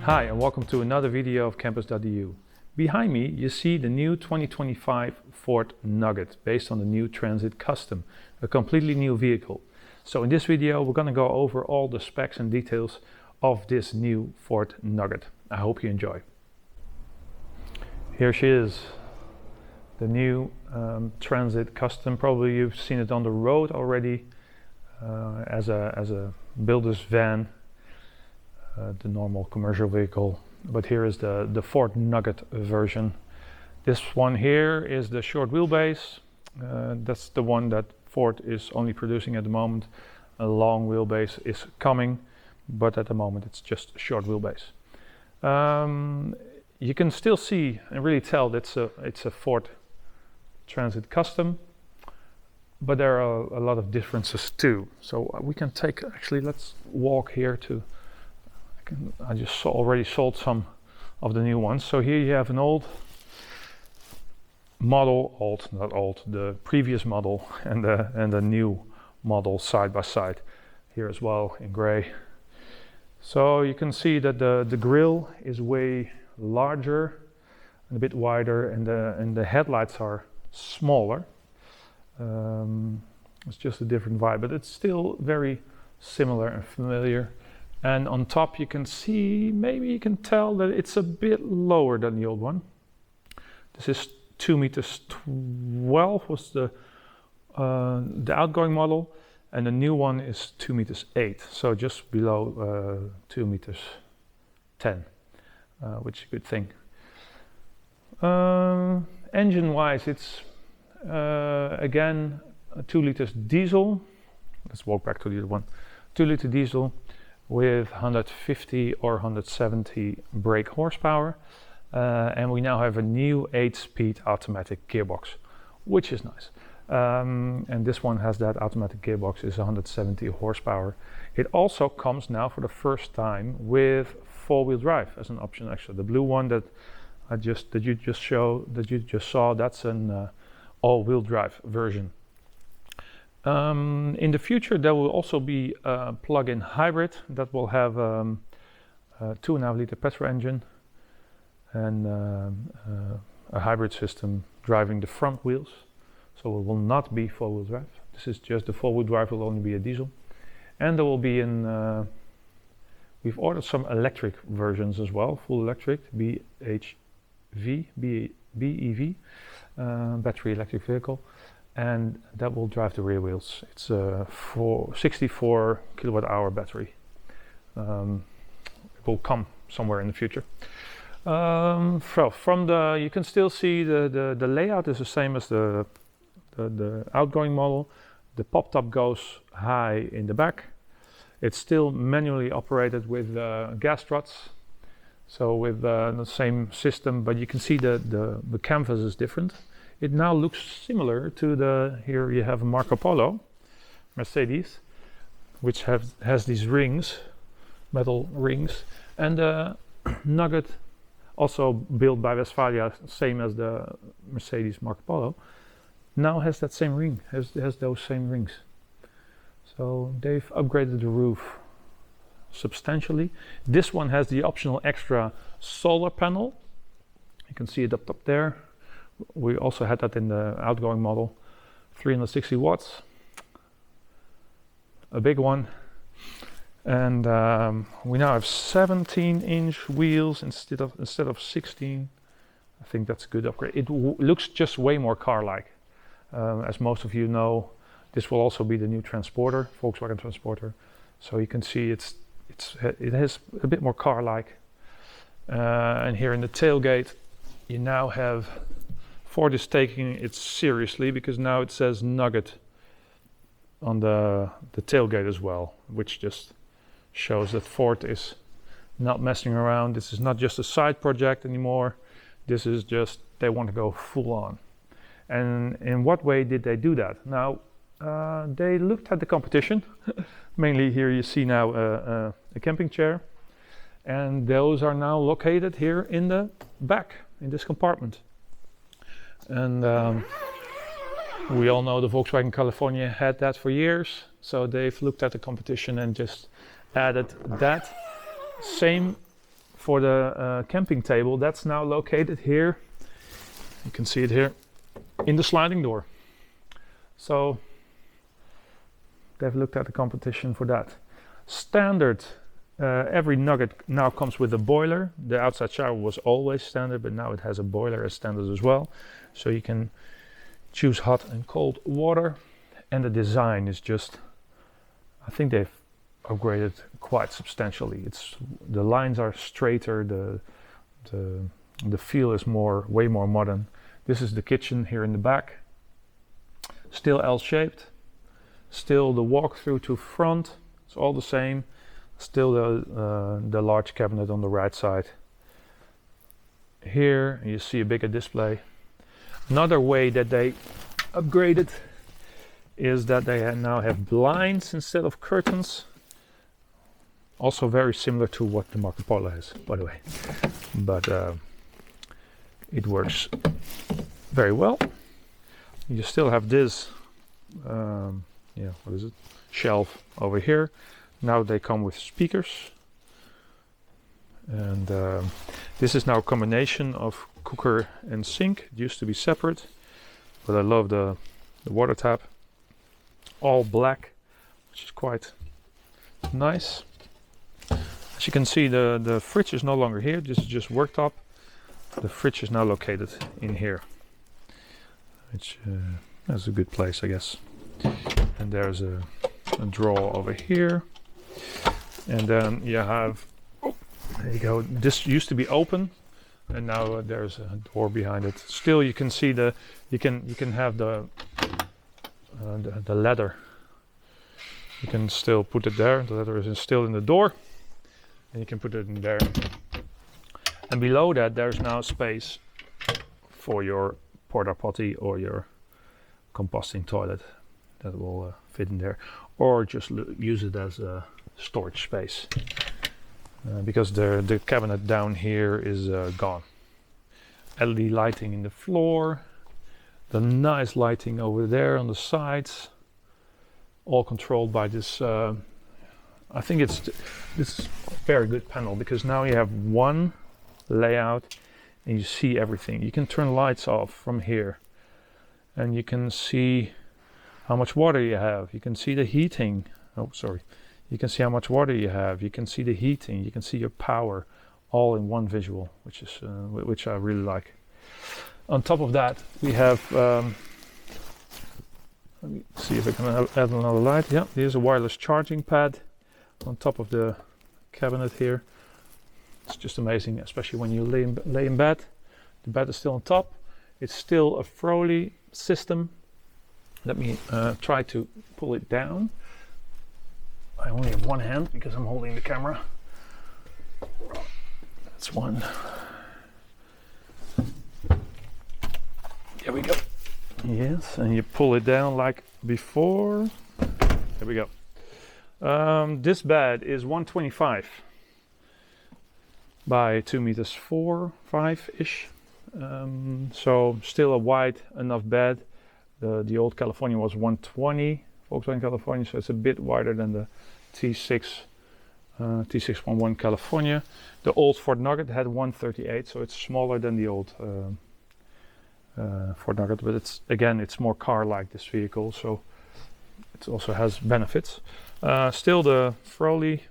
Hi and welcome to another video of Campus.eu. Behind me you see the new 2025 Ford Nugget based on the new Transit Custom, a completely new vehicle. So in this video we're going to go over all the specs and details of this new Ford Nugget. I hope you enjoy. Here she is, the new Transit Custom. Probably you've seen it on the road already as a builder's van. The normal commercial vehicle, but here is the Ford Nugget version. This one here is the short wheelbase. That's the one that Ford is only producing at the moment. A long wheelbase is coming, but at the moment it's just short wheelbase. You can still see and really tell that it's a Ford Transit Custom, but there are a lot of differences too. So we can let's walk here to. I just already sold some of the new ones. So here you have an old model, the previous model and the new model side by side here as well in gray. So you can see that the grille is way larger and a bit wider, and the headlights are smaller. It's just a different vibe, but it's still very similar and familiar. And on top you can see, maybe you can tell that it's a bit lower than the old one. This is 2 meters 12 was the outgoing model, and the new one is 2 meters 8, so just below 2 meters 10, which is a good thing. Engine wise, it's again a 2 liters diesel. Let's walk back to the other one. 2 liter diesel with 150 or 170 brake horsepower, and we now have a new 8-speed automatic gearbox, which is nice. And this one has that automatic gearbox, is 170 horsepower. It also comes now for the first time with 4-wheel drive as an option. Actually, the blue one that you just saw, that's an all-wheel drive version. In the future there will also be a plug-in hybrid that will have a 2.5 liter petrol engine and a hybrid system driving the front wheels, so it will not be 4-wheel drive. This is just the 4-wheel drive will only be a diesel, and there will be we've ordered some electric versions as well, full electric, BEV, battery electric vehicle. And that will drive the rear wheels. It's a 64 kilowatt hour battery. It will come somewhere in the future. You can still see the layout is the same as the outgoing model. The pop top goes high in the back. It's still manually operated with gas struts, so with the same system. But you can see the canvas is different. It now looks similar to here you have a Marco Polo, Mercedes, which has these rings, metal rings, and the Nugget, also built by Westfalia, same as the Mercedes Marco Polo, now has that same ring, has those same rings. So they've upgraded the roof substantially. This one has the optional extra solar panel. You can see it up top there. We also had that in the outgoing model, 360 watts, a big one. And we now have 17-inch wheels instead of 16. I think that's a good upgrade. It looks just way more car-like. As most of you know, this will also be the new Transporter, Volkswagen Transporter. So you can see it has a bit more car-like. And here in the tailgate, you now have. Ford is taking it seriously, because now it says Nugget on the tailgate as well, which just shows that Ford is not messing around. This is not just a side project anymore. This is just, they want to go full on. And in what way did they do that? Now, they looked at the competition. Mainly here you see now a camping chair, and those are now located here in the back, in this compartment. And we all know the Volkswagen California had that for years, so they've looked at the competition and just added that same for the camping table, that's now located here. You can see it here in the sliding door. So they've looked at the competition for that. Standard, every Nugget now comes with a boiler. The outside shower was always standard, but now it has a boiler as standard as well. So you can choose hot and cold water. And the design is just, I think they've upgraded quite substantially. The lines are straighter, the feel is way more modern. This is the kitchen here in the back. Still L-shaped. Still the walk-through to front. It's all the same. Still the large cabinet on the right side. Here you see a bigger display. Another way that they upgraded is that they now have blinds instead of curtains. Also very similar to what the Marco Polo has, by the way. But it works very well. You still have this, what is it? Shelf over here. Now they come with speakers. And this is now a combination of cooker and sink. It used to be separate, but I love the water tap. All black, which is quite nice. As you can see, the fridge is no longer here. This is just worktop. The fridge is now located in here, which is a good place, I guess. And there's a drawer over here. And then you have, there you go. This used to be open, and now there's a door behind it. Still, you can see you can have the ladder. You can still put it there. The ladder is still in the door, and you can put it in there. And below that, there's now space for your porta potty or your composting toilet that will fit in there, or just use it as a storage space, because the cabinet down here is gone. LED lighting in the floor, the nice lighting over there on the sides, all controlled by this. I think this is a very good panel, because now you have one layout and you see everything. You can turn lights off from here, and you can see how much water you have. You can see the heating. Oh, sorry. You can see how much water you have. You can see the heating. You can see your power, all in one visual, which I really like. On top of that, we have. Let me see if I can add another light. Yeah, here's a wireless charging pad on top of the cabinet here. It's just amazing, especially when you lay in bed. The bed is still on top. It's still a Froley system. Let me try to pull it down. I only have one hand because I'm holding the camera. That's one. There we go. Yes, and you pull it down like before. There we go. This bed is 125 by 2 meters 5-ish. So still a wide enough bed. The old California was 120, Volkswagen California, so it's a bit wider than the T611 California. The old Ford Nugget had 138, so it's smaller than the old Ford Nugget, but it's more car-like, this vehicle, so it also has benefits. Still the Froley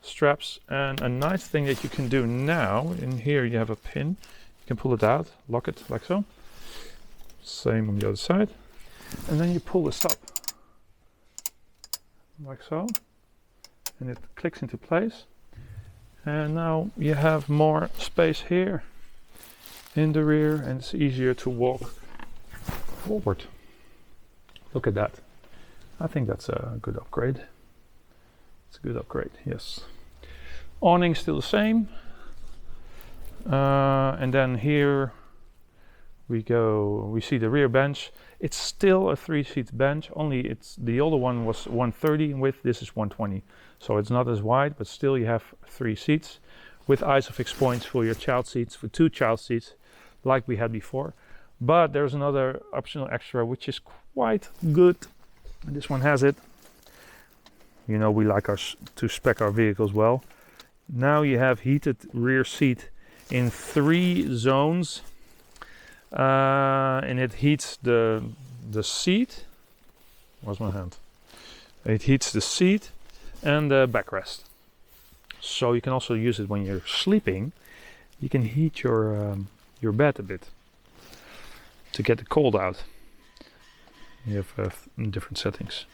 straps, and a nice thing that you can do now, in here you have a pin, you can pull it out, lock it like so. Same on the other side, and then you pull this up like so, and it clicks into place, and now you have more space here in the rear, and it's easier to walk forward. Look at that. I think that's a good upgrade. It's a good upgrade, yes. Awning still the same, and then here we see the rear bench. It's still a 3-seat bench, only the older one was 130 in width, this is 120. So it's not as wide, but still you have 3 seats with ISOFIX points for your child seats, for 2 child seats, like we had before. But there's another optional extra, which is quite good. This one has it. You know, we like to spec our vehicles well. Now you have heated rear seat in 3 zones, and it heats the seat. Where's my hand? It heats the seat and the backrest. So you can also use it when you're sleeping. You can heat your bed a bit to get the cold out. You have different settings.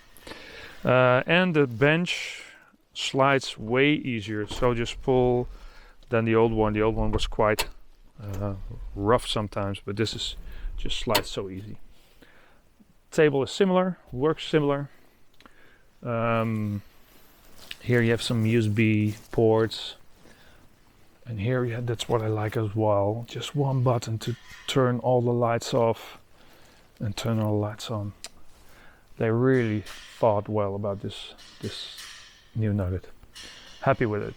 And the bench slides way easier, so just pull than the old one. The old one was quite rough sometimes, but this is just slides so easy. Table is similar, works similar. Here you have some USB ports, and here that's what I like as well. Just one button to turn all the lights off and turn all the lights on. They really thought well about this new Nugget. Happy with it.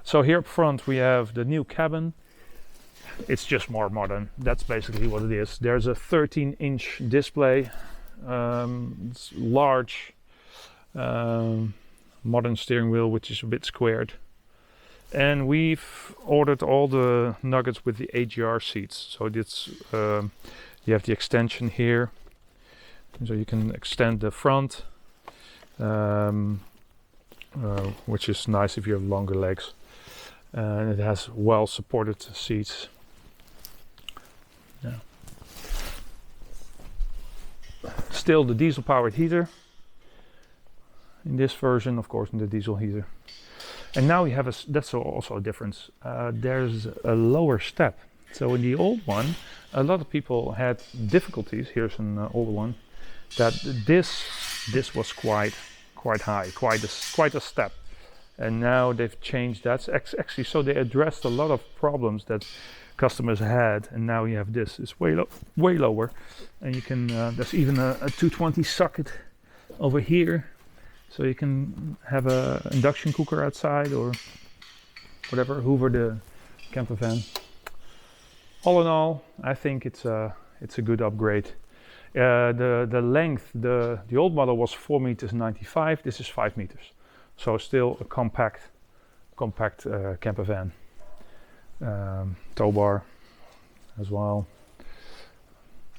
So here up front we have the new cabin. It's just more modern. That's basically what it is. There's a 13-inch display. It's large. Modern steering wheel, which is a bit squared. And we've ordered all the Nuggets with the AGR seats. So it's you have the extension here, so you can extend the front, which is nice if you have longer legs. And it has well supported seats. Yeah. Still the diesel powered heater in this version, of course, in the diesel heater. And now we have that's also a difference. There's a lower step. So in the old one, a lot of people had difficulties. Here's an older one. That this was quite high, quite a step. And now they've changed that. Actually, so they addressed a lot of problems that customers had, and now you have this. It's way lower, and you can. There's even a 220 socket over here. So you can have a induction cooker outside or whatever, hoover the camper van. All in all, I think it's a good upgrade. The length, the old model was 4 meters 95. This is 5 meters, so still a compact camper van. Tow bar as well.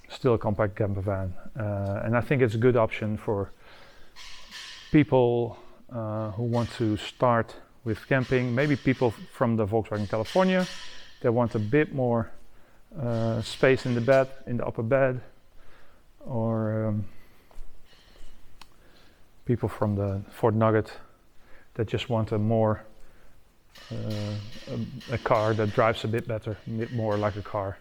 Still a compact camper van, and I think it's a good option for people who want to start with camping. Maybe people from the Volkswagen California, they want a bit more space in the bed, in the upper bed, or people from the Ford Nugget that just want a more a car that drives a bit better, a bit more like a car.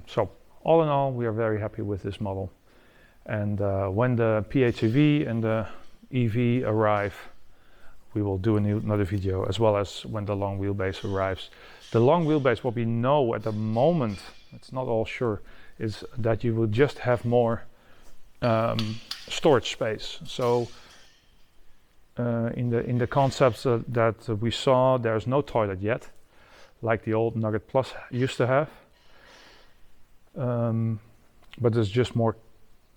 So all in all, we are very happy with this model. And when the PHEV and the EV arrive, we will do another video, as well as when the long wheelbase arrives. The long wheelbase, what we know at the moment, it's not all sure, is that you will just have more storage space. So in the concepts that we saw, there's no toilet yet, like the old Nugget Plus used to have. But there's just more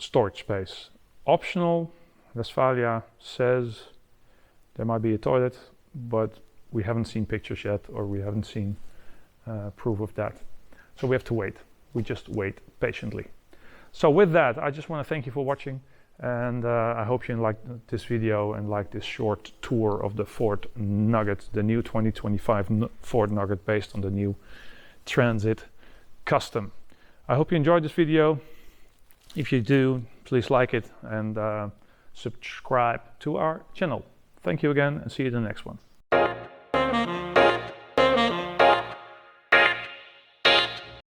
storage space. Optional, Westfalia says there might be a toilet, but we haven't seen pictures yet, or we haven't seen proof of that. So we have to wait. We just wait patiently. So with that, I just want to thank you for watching, and I hope you liked this video and liked this short tour of the Ford Nugget, the new 2025 Ford Nugget based on the new Transit Custom. I hope you enjoyed this video. If you do, please like it and subscribe to our channel. Thank you again, and see you in the next one.